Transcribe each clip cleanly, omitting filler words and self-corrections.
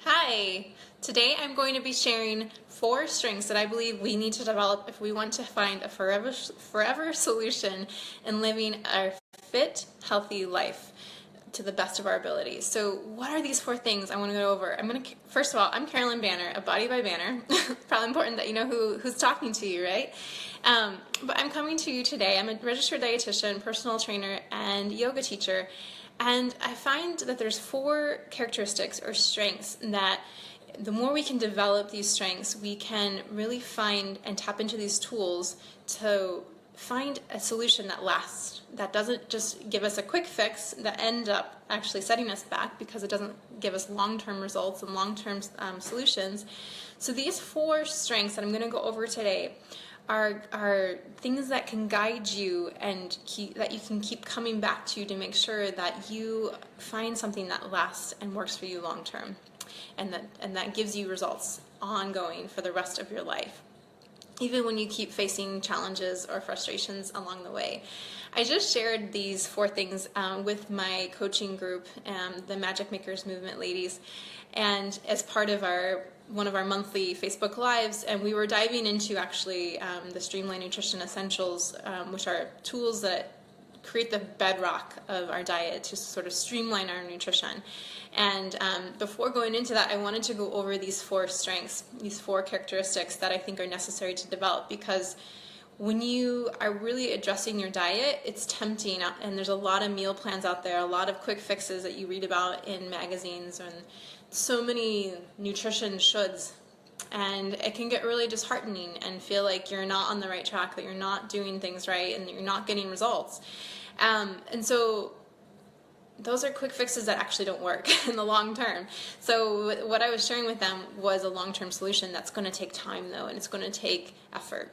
Hi! Today I'm going to be sharing 4 strengths that I believe we need to develop if we want to find a forever solution in living a fit, healthy life to the best of our abilities. So what are these 4 things I want to go over? First of all, I'm Carolyn Banner, a Body by Banner. Probably important that you know who's talking to you, right? But I'm coming to you today. I'm a registered dietitian, personal trainer, and yoga teacher. And I find that there's 4 characteristics or strengths that the more we can develop these strengths, we can really find and tap into these tools to find a solution that lasts, that doesn't just give us a quick fix that ends up actually setting us back because it doesn't give us long-term results and long-term solutions. So these 4 strengths that I'm going to go over today are things that can guide you and that you can keep coming back to make sure that you find something that lasts and works for you long term, and that gives you results ongoing for the rest of your life, even when you keep facing challenges or frustrations along the way. I just shared these 4 things with my coaching group, the Magic Makers Movement ladies, and as part of one of our monthly Facebook Lives, and we were diving into actually the Streamline Nutrition Essentials, which are tools that create the bedrock of our diet to sort of streamline our nutrition. And before going into that, I wanted to go over these 4 strengths, these 4 characteristics that I think are necessary to develop, because when you are really addressing your diet, it's tempting, and there's a lot of meal plans out there, a lot of quick fixes that you read about in magazines, and so many nutrition shoulds, and it can get really disheartening and feel like you're not on the right track, that you're not doing things right, and that you're not getting results. And so those are quick fixes that actually don't work in the long term. So what I was sharing with them was a long-term solution that's going to take time, though, and it's going to take effort.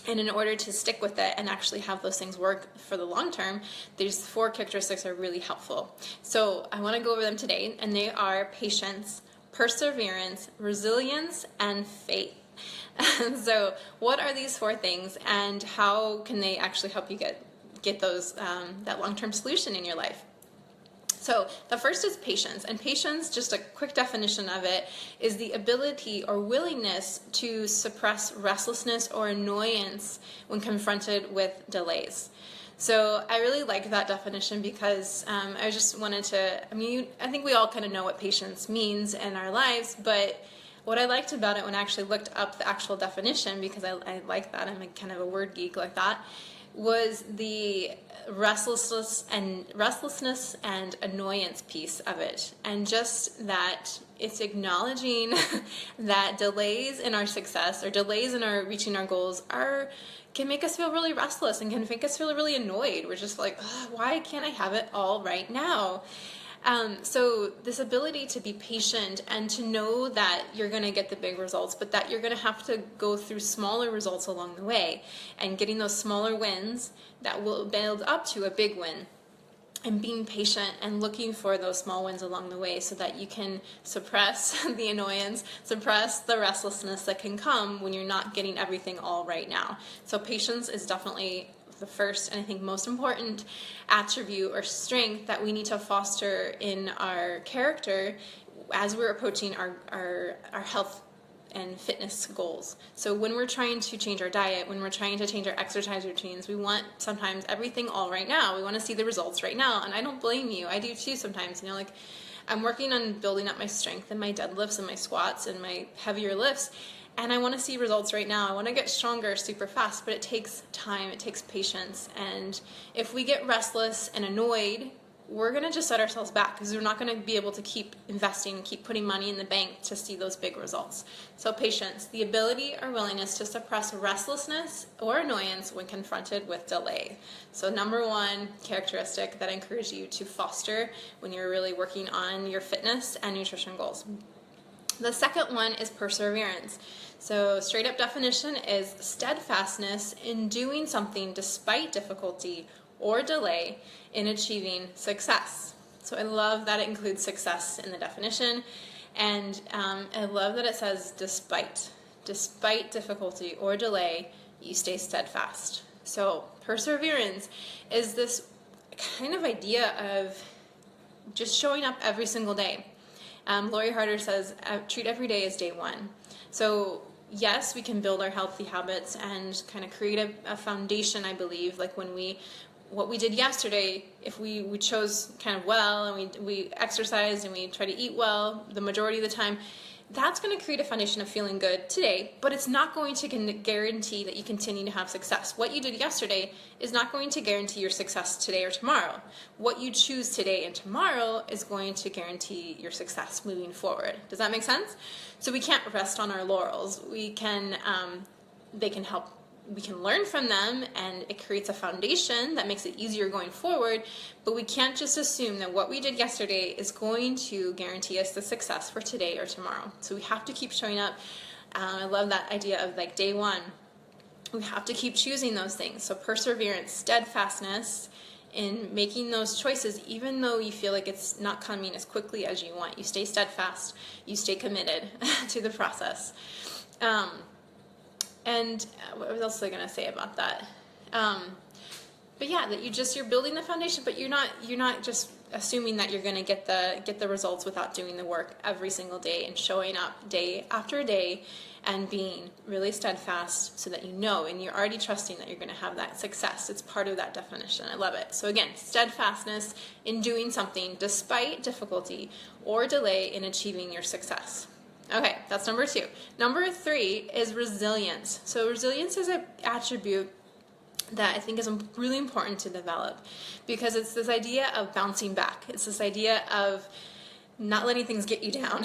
And in order to stick with it and actually have those things work for the long term, these 4 characteristics are really helpful. So I want to go over them today, and they are patience, perseverance, resilience, and faith. So what are these 4 things, and how can they actually help you get those that long-term solution in your life? So the first is patience, and patience, just a quick definition of it, is the ability or willingness to suppress restlessness or annoyance when confronted with delays. So I really like that definition because I just wanted to, I think we all kind of know what patience means in our lives, but what I liked about it when I actually looked up the actual definition, because I like that, I'm kind of a word geek like that, was the restlessness and annoyance piece of it, and just that it's acknowledging that delays in our success or delays in our reaching our goals can make us feel really restless and can make us feel really annoyed. We're just like, why can't I have it all right now? So this ability to be patient and to know that you're going to get the big results, but that you're going to have to go through smaller results along the way, and getting those smaller wins that will build up to a big win, and being patient and looking for those small wins along the way so that you can suppress the annoyance, suppress the restlessness that can come when you're not getting everything all right now. So patience is definitely the first and I think most important attribute or strength that we need to foster in our character as we're approaching our health and fitness goals. So when we're trying to change our diet, when we're trying to change our exercise routines, we want sometimes everything all right now. We want to see the results right now, and I don't blame you. I do too sometimes. Like I'm working on building up my strength and my deadlifts and my squats and my heavier lifts, and I want to see results right now. I want to get stronger super fast, but it takes time, it takes patience. And if we get restless and annoyed, we're going to just set ourselves back because we're not going to be able to keep investing, keep putting money in the bank to see those big results. So patience, the ability or willingness to suppress restlessness or annoyance when confronted with delay. So number 1 characteristic that I encourage you to foster when you're really working on your fitness and nutrition goals. The second one is perseverance. So straight up definition is steadfastness in doing something despite difficulty or delay in achieving success. So I love that it includes success in the definition, and I love that it says despite difficulty or delay, you stay steadfast. So perseverance is this kind of idea of just showing up every single day Lori Harder says, treat every day as day one. So yes, we can build our healthy habits and kind of create a foundation, I believe, like what we did yesterday, if we chose kind of well and we exercised and we try to eat well the majority of the time, that's going to create a foundation of feeling good today, but it's not going to guarantee that you continue to have success. What you did yesterday is not going to guarantee your success today or tomorrow. What you choose today and tomorrow is going to guarantee your success moving forward. Does that make sense? So we can't rest on our laurels. We can, they can help. We can learn from them, and it creates a foundation that makes it easier going forward, but we can't just assume that what we did yesterday is going to guarantee us the success for today or tomorrow. So we have to keep showing up. I love that idea of like day one. We have to keep choosing those things. So perseverance, steadfastness in making those choices, even though you feel like it's not coming as quickly as you want. You stay steadfast, you stay committed to the process. And what else was I gonna say about that? But yeah, that you're building the foundation, but you're not just assuming that you're gonna get the results without doing the work every single day and showing up day after day and being really steadfast so that you know and you're already trusting that you're gonna have that success. It's part of that definition. I love it. So again, steadfastness in doing something despite difficulty or delay in achieving your success. Okay, that's number 2. Number 3 is resilience. So resilience is an attribute that I think is really important to develop because it's this idea of bouncing back. It's this idea of not letting things get you down.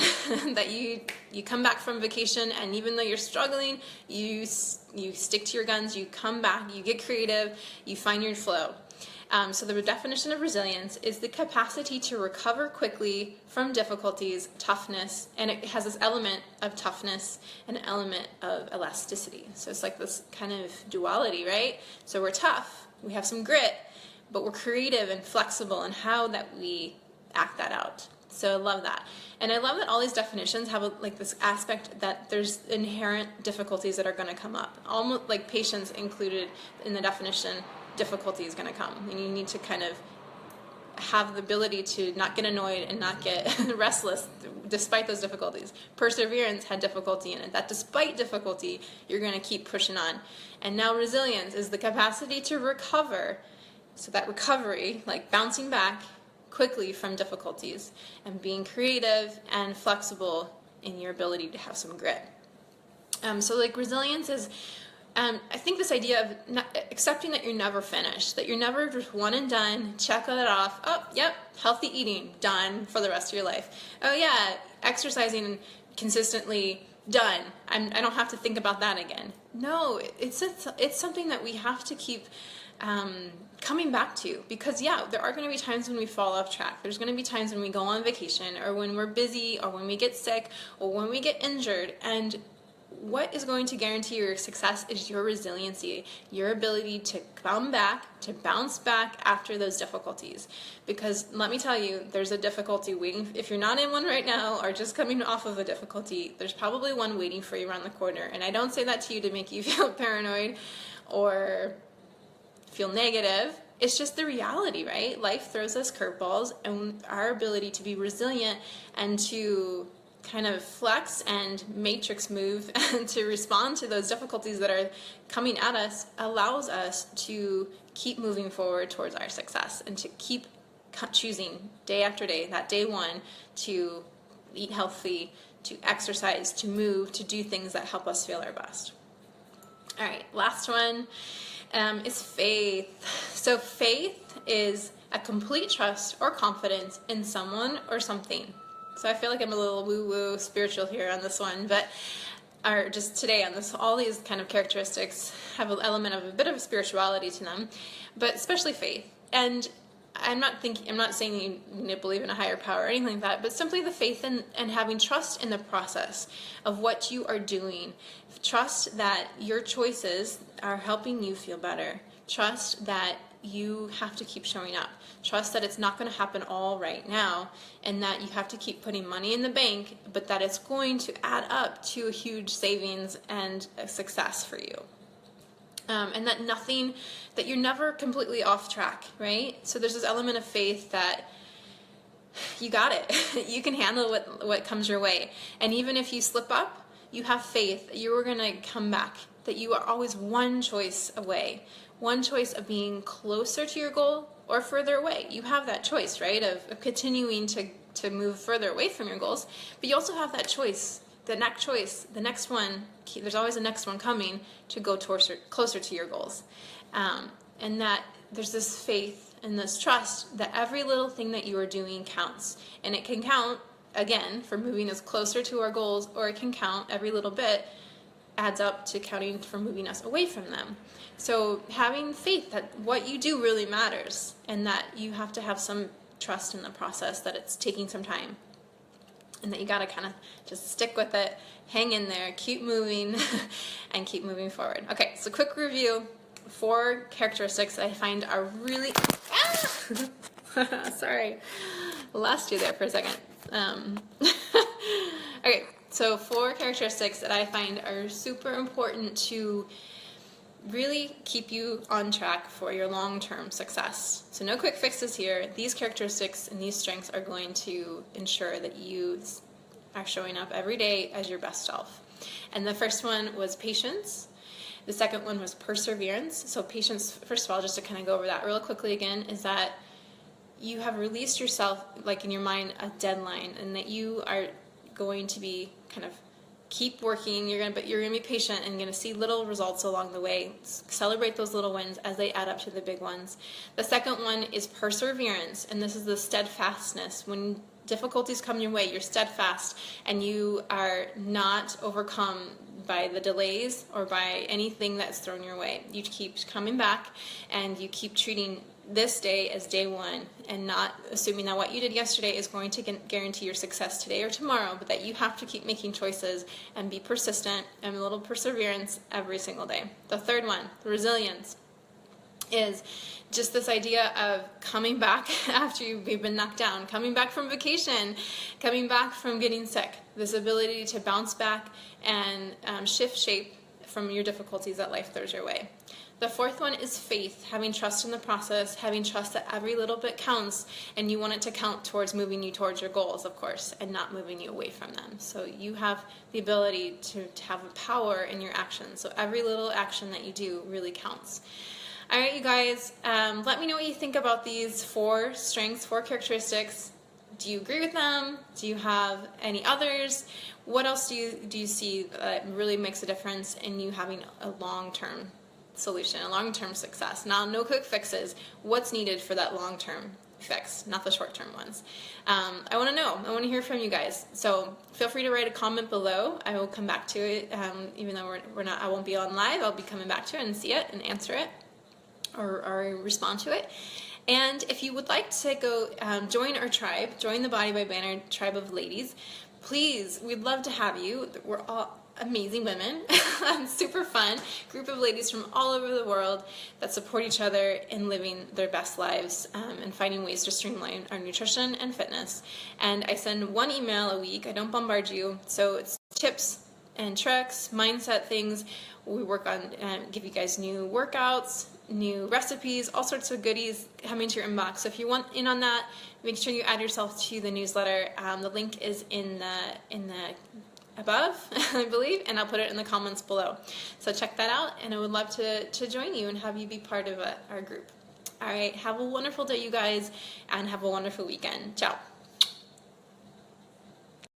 That you come back from vacation, and even though you're struggling, you stick to your guns, you come back, you get creative, you find your flow. So the definition of resilience is the capacity to recover quickly from difficulties, toughness, and it has this element of toughness and an element of elasticity. So it's like this kind of duality, right? So we're tough, we have some grit, but we're creative and flexible in how that we act that out. So I love that. And I love that all these definitions have like this aspect that there's inherent difficulties that are going to come up. Almost like patience included in the definition, difficulty is going to come. And you need to kind of have the ability to not get annoyed and not get restless despite those difficulties. Perseverance had difficulty in it. That despite difficulty, you're going to keep pushing on. And now resilience is the capacity to recover. So that recovery, like bouncing back quickly from difficulties and being creative and flexible in your ability to have some grit. So like resilience is, I think this idea of accepting that you're never finished, that you're never just one and done, check that off, oh, yep, healthy eating, done for the rest of your life. Oh yeah, exercising consistently, done. I don't have to think about that again. No, it's something that we have to keep coming back to, because yeah, there are going to be times when we fall off track. There's going to be times when we go on vacation, or when we're busy, or when we get sick, or when we get injured. And what is going to guarantee your success is your resiliency, your ability to come back, to bounce back after those difficulties. Because let me tell you, there's a difficulty waiting. If you're not in one right now, or just coming off of a difficulty, there's probably one waiting for you around the corner. And I don't say that to you to make you feel paranoid or feel negative. It's just the reality, right? Life throws us curveballs, and our ability to be resilient and to kind of flex and matrix move and to respond to those difficulties that are coming at us allows us to keep moving forward towards our success and to keep choosing day after day, that day one, to eat healthy, to exercise, to move, to do things that help us feel our best. All right, last one is faith. So faith is a complete trust or confidence in someone or something. So I feel like I'm a little woo-woo spiritual here on this one, but just today on this, all these kind of characteristics have an element of a bit of spirituality to them, but especially faith. And I'm not saying you need to believe in a higher power or anything like that, but simply the faith and having trust in the process of what you are doing. Trust that your choices are helping you feel better. Trust that you have to keep showing up. Trust that it's not going to happen all right now, and that you have to keep putting money in the bank, but that it's going to add up to a huge savings and a success for you. And that you're never completely off track, right? So there's this element of faith that you got it. You can handle what comes your way. And even if you slip up, you have faith that you are going to come back, that you are always one choice away, one choice of being closer to your goal or further away. You have that choice, right, of continuing to move further away from your goals, but you also have that choice, the next one, there's always a next one coming to go closer to your goals. And that there's this faith and this trust that every little thing that you are doing counts. And it can count, again, for moving us closer to our goals, or it can count every little bit adds up to counting for moving us away from them. So having faith that what you do really matters, and that you have to have some trust in the process, that it's taking some time, and that you gotta kind of just stick with it, hang in there, keep moving, and keep moving forward. Okay, so quick review. 4 characteristics that I find are really... Sorry, lost you there for a second. Okay, so 4 characteristics that I find are super important to really keep you on track for your long-term success. So no quick fixes here. These characteristics and these strengths are going to ensure that you are showing up every day as your best self. And the first one was patience. The second one was perseverance. So patience, first of all, just to kind of go over that real quickly again, is that you have released yourself, like in your mind, a deadline, and that you are going to be kind of keep working, but you're going to be patient and going to see little results along the way. Celebrate those little wins as they add up to the big ones. The second one is perseverance, and this is the steadfastness. When difficulties come your way, you're steadfast and you are not overcome by the delays or by anything that's thrown your way. You keep coming back and you keep treating this day as day one, and not assuming that what you did yesterday is going to guarantee your success today or tomorrow, but that you have to keep making choices and be persistent and a little perseverance every single day. The third one, the resilience, is just this idea of coming back after you've been knocked down, coming back from vacation, coming back from getting sick, this ability to bounce back and shift shape from your difficulties that life throws your way. The fourth one is faith, having trust in the process, having trust that every little bit counts, and you want it to count towards moving you towards your goals, of course, and not moving you away from them. So you have the ability to have a power in your actions. So every little action that you do really counts. All right, you guys, let me know what you think about these 4 strengths, 4 characteristics. Do you agree with them? Do you have any others? What else do you see that really makes a difference in you having a long-term solution, a long-term success? Now, no quick fixes. What's needed for that long-term fix, not the short-term ones? I want to know. I want to hear from you guys. So feel free to write a comment below. I will come back to it, even though I won't be on live. I'll be coming back to it and see it and answer it or respond to it. And if you would like to go join our tribe, join the Body by Banner tribe of ladies, please, we'd love to have you. We're all amazing women, super fun group of ladies from all over the world that support each other in living their best lives and finding ways to streamline our nutrition and fitness. And I send 1 email a week. I don't bombard you, so it's tips and tricks, mindset things. We work on give you guys new workouts, new recipes, all sorts of goodies coming to your inbox. So if you want in on that, make sure you add yourself to the newsletter. The link is in the above, I believe, and I'll put it in the comments below. So check that out, and I would love to join you and have you be part of our group. All right, have a wonderful day, you guys, and have a wonderful weekend. Ciao.